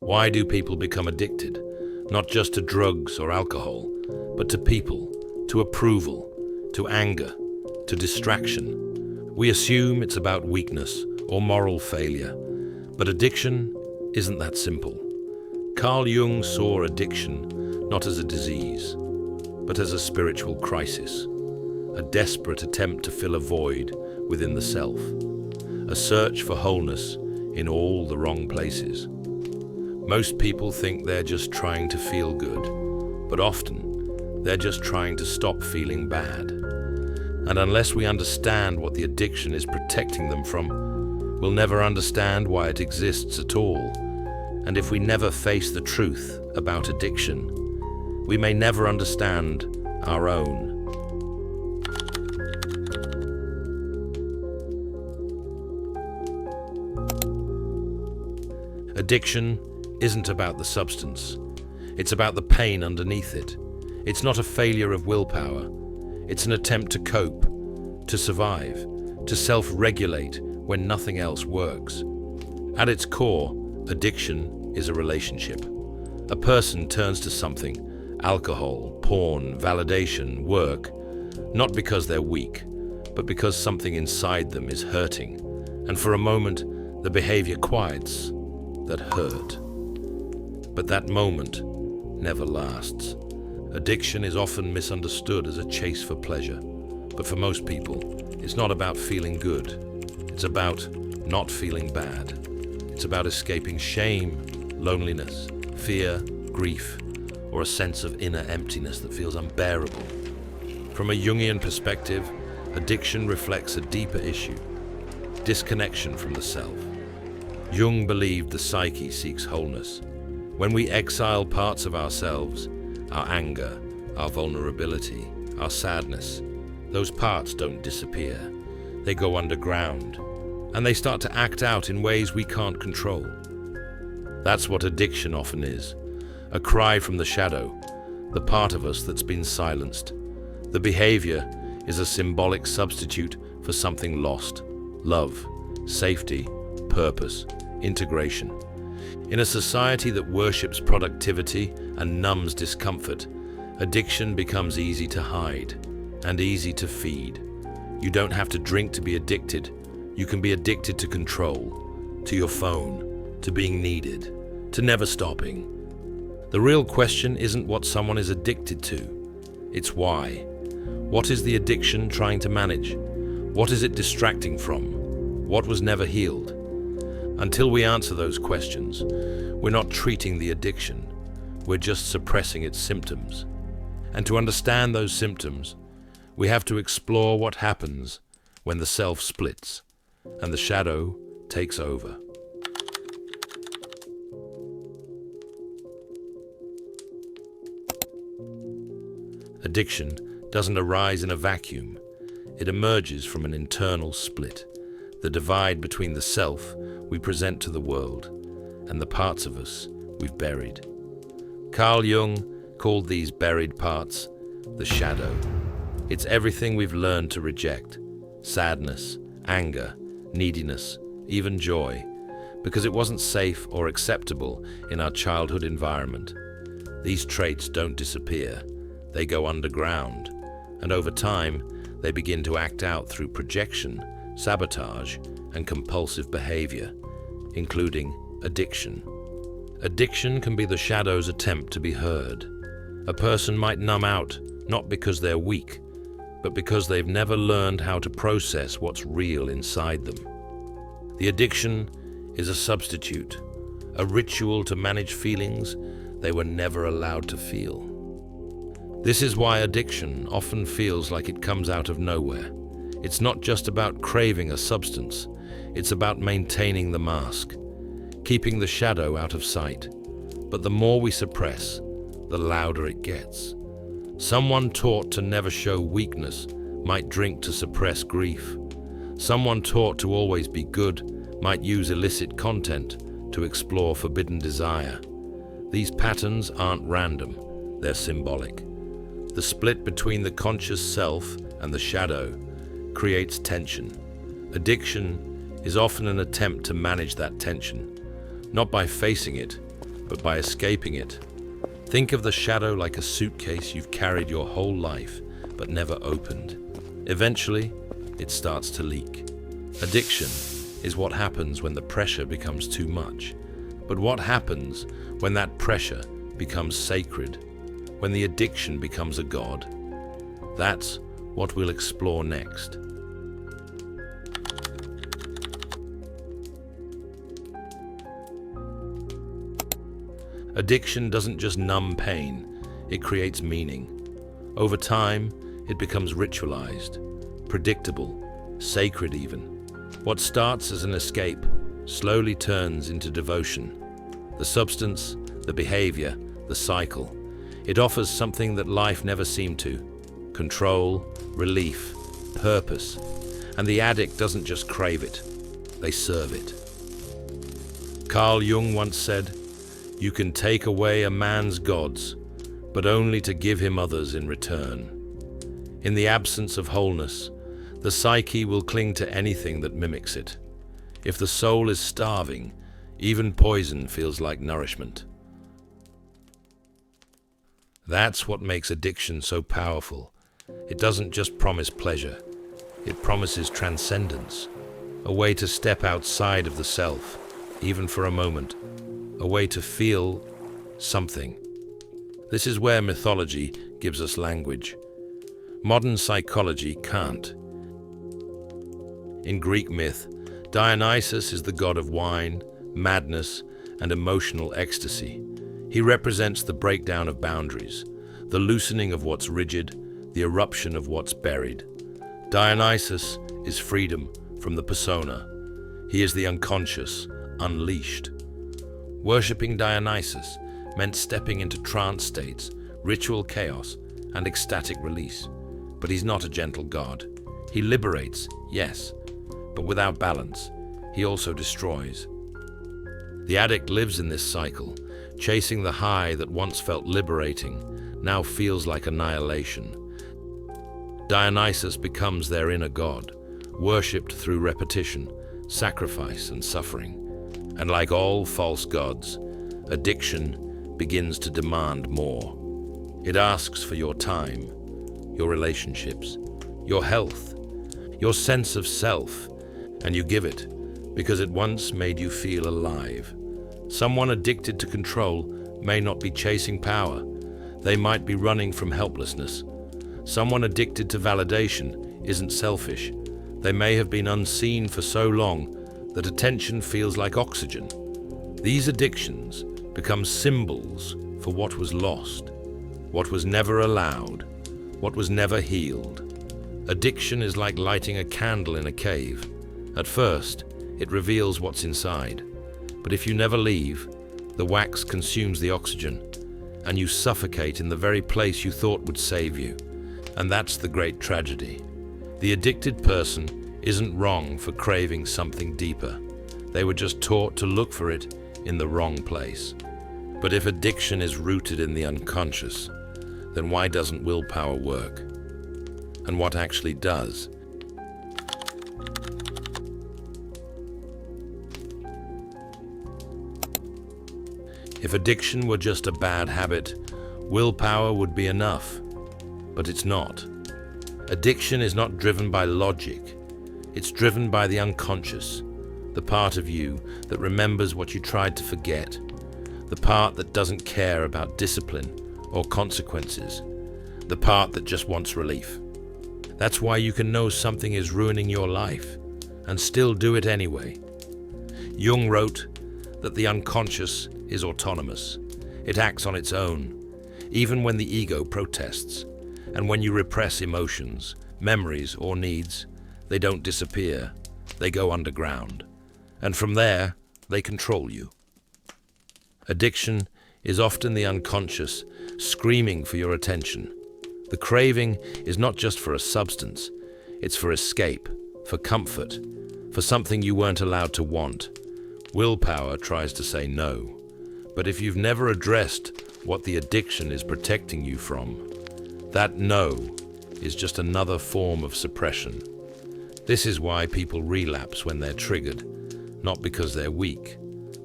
Why do people become addicted? Not just to drugs or alcohol, but to people, to approval, to anger, to distraction. We assume it's about weakness or moral failure, but addiction isn't that simple. Carl Jung saw addiction not as a disease, but as a spiritual crisis, a desperate attempt to fill a void within the self, a search for wholeness in all the wrong places. Most people think they're just trying to feel good, but often they're just trying to stop feeling bad. And unless we understand what the addiction is protecting them from, we'll never understand why it exists at all. And if we never face the truth about addiction, we may never understand our own. Addiction isn't about the substance. It's about the pain underneath it. It's not a failure of willpower. It's an attempt to cope, to survive, to self-regulate when nothing else works. At its core, addiction is a relationship. A person turns to something, alcohol, porn, validation, work, not because they're weak, but because something inside them is hurting. And for a moment, the behavior quiets that hurt. But that moment never lasts. Addiction is often misunderstood as a chase for pleasure. But for most people, it's not about feeling good. It's about not feeling bad. It's about escaping shame, loneliness, fear, grief, or a sense of inner emptiness that feels unbearable. From a Jungian perspective, addiction reflects a deeper issue: disconnection from the self. Jung believed the psyche seeks wholeness. When we exile parts of ourselves, our anger, our vulnerability, our sadness, those parts don't disappear. They go underground, and they start to act out in ways we can't control. That's what addiction often is: a cry from the shadow, the part of us that's been silenced. The behavior is a symbolic substitute for something lost: love, safety, purpose, integration. In a society that worships productivity and numbs discomfort, addiction becomes easy to hide and easy to feed. You don't have to drink to be addicted. You can be addicted to control, to your phone, to being needed, to never stopping. The real question isn't what someone is addicted to, it's why. What is the addiction trying to manage? What is it distracting from? What was never healed? Until we answer those questions, we're not treating the addiction, we're just suppressing its symptoms. And to understand those symptoms, we have to explore what happens when the self splits and the shadow takes over. Addiction doesn't arise in a vacuum. It emerges from an internal split, the divide between the self we present to the world and the parts of us we've buried. Carl Jung called these buried parts the shadow. It's everything we've learned to reject: sadness, anger, neediness, even joy, because it wasn't safe or acceptable in our childhood environment. These traits don't disappear, they go underground, and over time, they begin to act out through projection, sabotage, and compulsive behavior, including addiction. Addiction can be the shadow's attempt to be heard. A person might numb out, not because they're weak, but because they've never learned how to process what's real inside them. The addiction is a substitute, a ritual to manage feelings they were never allowed to feel. This is why addiction often feels like it comes out of nowhere. It's not just about craving a substance, it's about maintaining the mask, keeping the shadow out of sight. But the more we suppress, the louder it gets. Someone taught to never show weakness might drink to suppress grief. Someone taught to always be good might use illicit content to explore forbidden desire. These patterns aren't random, they're symbolic. The split between the conscious self and the shadow creates tension. Addiction is often an attempt to manage that tension, not by facing it, but by escaping it. Think of the shadow like a suitcase you've carried your whole life, but never opened. Eventually, it starts to leak. Addiction is what happens when the pressure becomes too much. But what happens when that pressure becomes sacred? When the addiction becomes a god? That's what we'll explore next. Addiction doesn't just numb pain, it creates meaning. Over time, it becomes ritualized, predictable, sacred even. What starts as an escape slowly turns into devotion. The substance, the behavior, the cycle. It offers something that life never seemed to: control, relief, purpose. And the addict doesn't just crave it, they serve it. Carl Jung once said, "You can take away a man's gods, but only to give him others in return." In the absence of wholeness, the psyche will cling to anything that mimics it. If the soul is starving, even poison feels like nourishment. That's what makes addiction so powerful. It doesn't just promise pleasure, it promises transcendence, a way to step outside of the self, even for a moment, a way to feel something. This is where mythology gives us language. Modern psychology can't. In Greek myth, Dionysus is the god of wine, madness, and emotional ecstasy. He represents the breakdown of boundaries, the loosening of what's rigid, the eruption of what's buried. Dionysus is freedom from the persona. He is the unconscious, unleashed. Worshipping Dionysus meant stepping into trance states, ritual chaos, and ecstatic release. But he's not a gentle god. He liberates, yes, but without balance, he also destroys. The addict lives in this cycle, chasing the high that once felt liberating, now feels like annihilation. Dionysus becomes their inner god, worshipped through repetition, sacrifice, and suffering. And like all false gods, addiction begins to demand more. It asks for your time, your relationships, your health, your sense of self, and you give it because it once made you feel alive. Someone addicted to control may not be chasing power. They might be running from helplessness. Someone addicted to validation isn't selfish. They may have been unseen for so long that attention feels like oxygen. These addictions become symbols for what was lost, what was never allowed, what was never healed. Addiction is like lighting a candle in a cave. At first, it reveals what's inside. But if you never leave, the wax consumes the oxygen, and you suffocate in the very place you thought would save you. And that's the great tragedy. The addicted person isn't wrong for craving something deeper. They were just taught to look for it in the wrong place. But if addiction is rooted in the unconscious, then why doesn't willpower work? And what actually does? If addiction were just a bad habit, willpower would be enough. But it's not. Addiction is not driven by logic. It's driven by the unconscious, the part of you that remembers what you tried to forget, the part that doesn't care about discipline or consequences, the part that just wants relief. That's why you can know something is ruining your life and still do it anyway. Jung wrote that the unconscious is autonomous. It acts on its own, even when the ego protests. And when you repress emotions, memories, or needs, they don't disappear. They go underground. And from there, they control you. Addiction is often the unconscious screaming for your attention. The craving is not just for a substance. It's for escape, for comfort, for something you weren't allowed to want. Willpower tries to say no. But if you've never addressed what the addiction is protecting you from, that no is just another form of suppression. This is why people relapse when they're triggered, not because they're weak,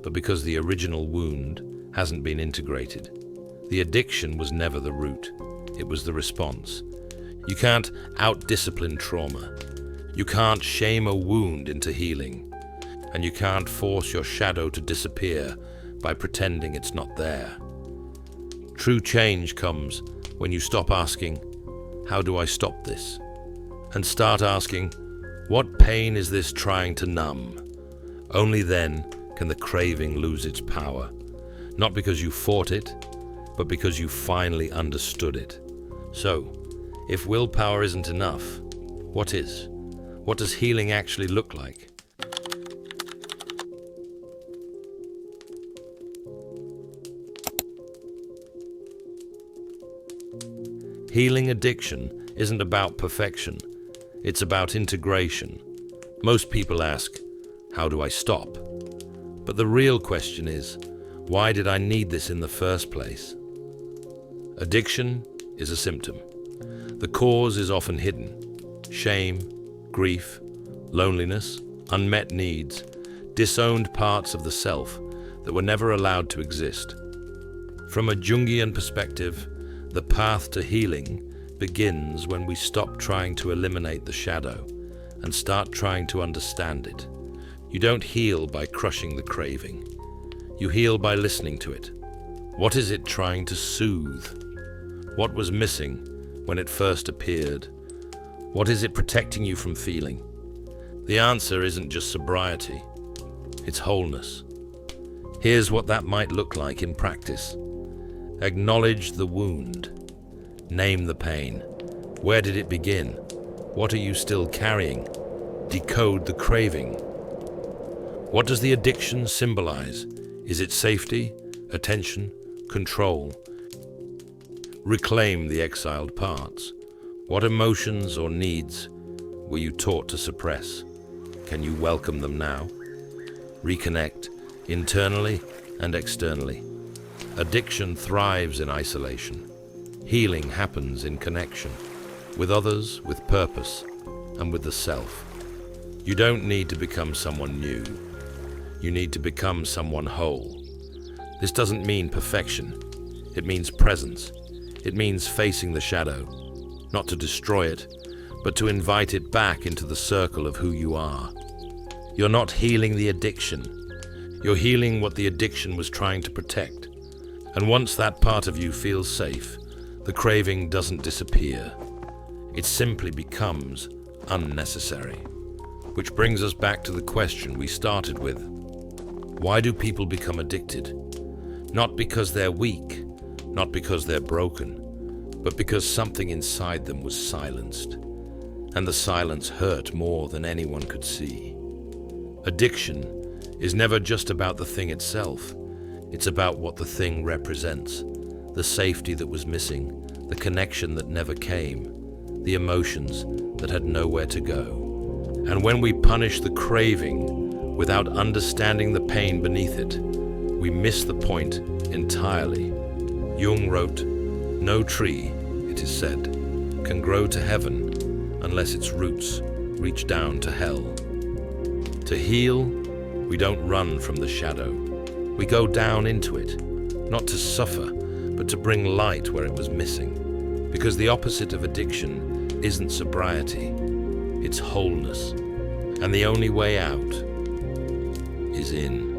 but because the original wound hasn't been integrated. The addiction was never the root, it was the response. You can't out-discipline trauma. You can't shame a wound into healing. And you can't force your shadow to disappear by pretending it's not there. True change comes when you stop asking, "How do I stop this?" and start asking, "What pain is this trying to numb?" Only then can the craving lose its power. Not because you fought it, but because you finally understood it. So, if willpower isn't enough, what is? What does healing actually look like? Healing addiction isn't about perfection, it's about integration. Most people ask, "How do I stop?" But the real question is, why did I need this in the first place? Addiction is a symptom. The cause is often hidden. Shame, grief, loneliness, unmet needs, disowned parts of the self that were never allowed to exist. From a Jungian perspective, the path to healing begins when we stop trying to eliminate the shadow and start trying to understand it. You don't heal by crushing the craving. You heal by listening to it. What is it trying to soothe? What was missing when it first appeared? What is it protecting you from feeling? The answer isn't just sobriety, it's wholeness. Here's what that might look like in practice. Acknowledge the wound. Name the pain. Where did it begin? What are you still carrying? Decode the craving. What does the addiction symbolize? Is it safety, attention, control? Reclaim the exiled parts. What emotions or needs were you taught to suppress? Can you welcome them now? Reconnect, internally and externally. Addiction thrives in isolation. Healing happens in connection, with others, with purpose, and with the self. You don't need to become someone new. You need to become someone whole. This doesn't mean perfection. It means presence. It means facing the shadow, not to destroy it, but to invite it back into the circle of who you are. You're not healing the addiction. You're healing what the addiction was trying to protect. And once that part of you feels safe, the craving doesn't disappear. It simply becomes unnecessary. Which brings us back to the question we started with. Why do people become addicted? Not because they're weak, not because they're broken, but because something inside them was silenced. And the silence hurt more than anyone could see. Addiction is never just about the thing itself. It's about what the thing represents. The safety that was missing, the connection that never came, the emotions that had nowhere to go. And when we punish the craving without understanding the pain beneath it, we miss the point entirely. Jung wrote, "No tree, it is said, can grow to heaven unless its roots reach down to hell." To heal, we don't run from the shadow. We go down into it, not to suffer, but to bring light where it was missing. Because the opposite of addiction isn't sobriety, it's wholeness. And the only way out is in.